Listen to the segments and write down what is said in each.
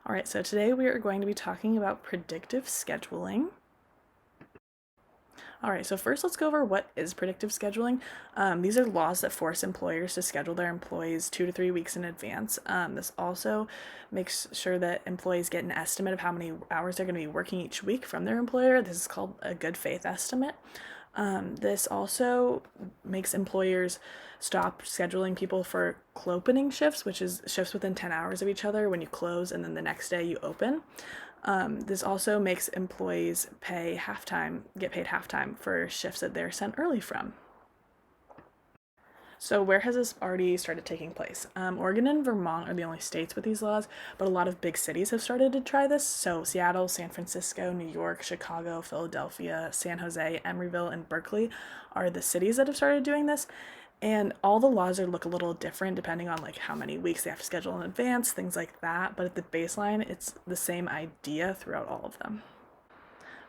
All right, so today we are going to be talking about predictive scheduling. All right, so first let's go over what is predictive scheduling. These are laws that force employers to schedule their employees 2 to 3 weeks in advance. This also makes sure that employees get an estimate of how many hours they're going to be working each week from their employer. This is called a good faith estimate. This also makes employers stop scheduling people for clopening shifts, which is shifts within 10 hours of each other when you close and then the next day you open. This also makes employees get paid halftime for shifts that they're sent early from. So, where has this already started taking place? Oregon and Vermont are the only states with these laws, but a lot of big cities have started to try this. So, Seattle, San Francisco, New York, Chicago, Philadelphia, San Jose, Emeryville, and Berkeley are the cities that have started doing this. And all the laws look a little different depending on like how many weeks they have to schedule in advance, things like that. But at the baseline, it's the same idea throughout all of them.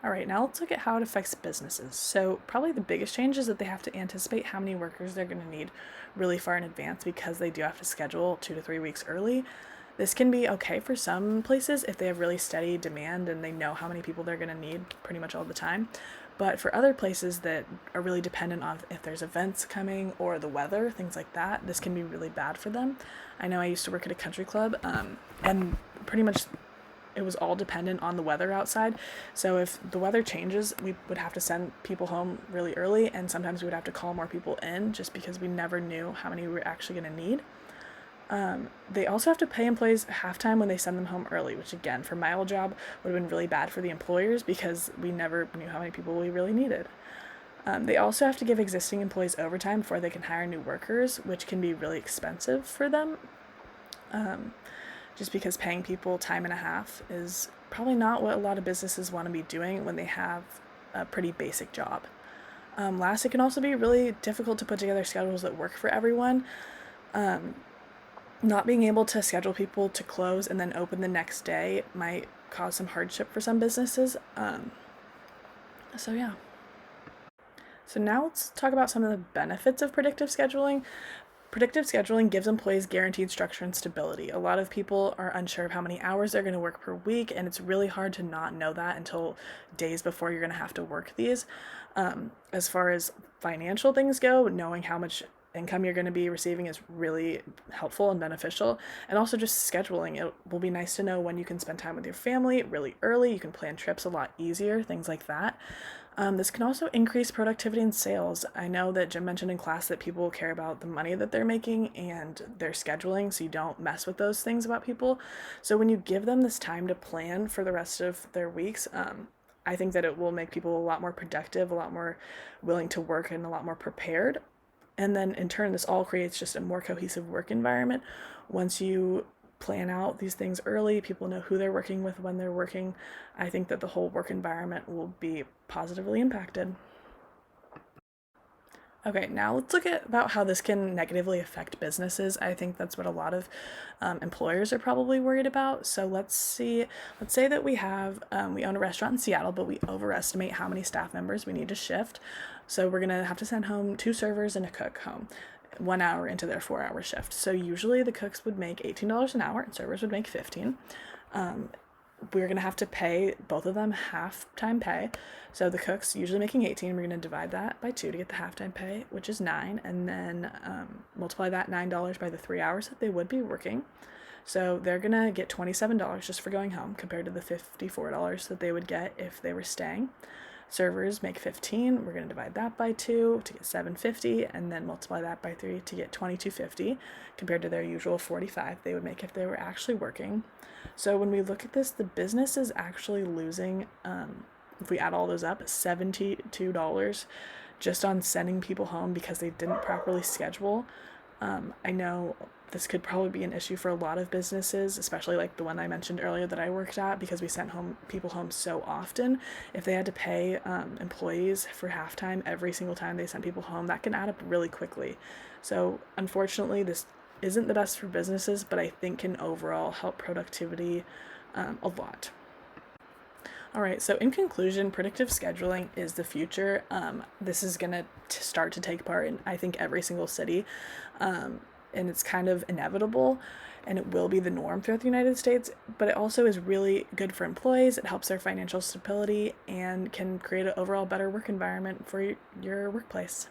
All right, now let's look at how it affects businesses. So, probably the biggest change is that they have to anticipate how many workers they're going to need really far in advance because they do have to schedule 2 to 3 weeks early. This can be okay for some places if they have really steady demand and they know how many people they're going to need pretty much all the time. But for other places that are really dependent on if there's events coming or the weather, things like that, this can be really bad for them. I know I used to work at a country club, and pretty much it was all dependent on the weather outside. So if the weather changes, we would have to send people home really early, and sometimes we would have to call more people in just because we never knew how many we were actually going to need. They also have to pay employees halftime when they send them home early, which again, for my old job, would have been really bad for the employers because we never knew how many people we really needed. They also have to give existing employees overtime before they can hire new workers, which can be really expensive for them. Just because paying people time and a half is probably not what a lot of businesses want to be doing when they have a pretty basic job. Last, it can also be really difficult to put together schedules that work for everyone. Not being able to schedule people to close and then open the next day might cause some hardship for some businesses. So, yeah. So, now let's talk about some of the benefits of predictive scheduling. Predictive scheduling gives employees guaranteed structure and stability. A lot of people are unsure of how many hours they're going to work per week, and it's really hard to not know that until days before you're going to have to work these. As far as financial things go, knowing how much income you're going to be receiving is really helpful and beneficial. And also just scheduling. It will be nice to know when you can spend time with your family really early. You can plan trips a lot easier, things like that. This can also increase productivity and sales. I know that Jim mentioned in class that people care about the money that they're making and their scheduling, so you don't mess with those things about people. So when you give them this time to plan for the rest of their weeks, I think that it will make people a lot more productive, a lot more willing to work, and a lot more prepared. And then in turn, this all creates just a more cohesive work environment. Once you plan out these things early, people know who they're working with when they're working. I think that the whole work environment will be positively impacted. Okay, now let's look at about how this can negatively affect businesses. I think that's what a lot of employers are probably worried about. So let's see. Let's say that we own a restaurant in Seattle, but we overestimate how many staff members we need to shift. So we're gonna have to send home 2 servers and a cook home 1 hour into their 4 hour shift. So usually the cooks would make $18 an hour and servers would make 15. We're going to have to pay both of them half-time pay. So the cook's usually making 18. We're going to divide that by 2 to get the half-time pay, which is 9, and then multiply that $9 by the 3 hours that they would be working. So they're going to get $27 just for going home compared to the $54 that they would get if they were staying. Servers make 15. We're going to divide that by 2 to get $7.50 and then multiply that by 3 to get $22.50 compared to their usual $45 they would make if they were actually working. So when we look at this, the business is actually losing, if we add all those up, $72 just on sending people home because they didn't properly schedule. I know this could probably be an issue for a lot of businesses, especially like the one I mentioned earlier that I worked at, because we sent people home so often. If they had to pay employees for halftime every single time they sent people home, that can add up really quickly. So unfortunately, this isn't the best for businesses, but I think can overall help productivity a lot. All right, so in conclusion, predictive scheduling is the future. This is going to start to take part in, I think, every single city, and it's kind of inevitable. and it will be the norm throughout the United States, but it also is really good for employees. It helps their financial stability and can create an overall better work environment for your workplace.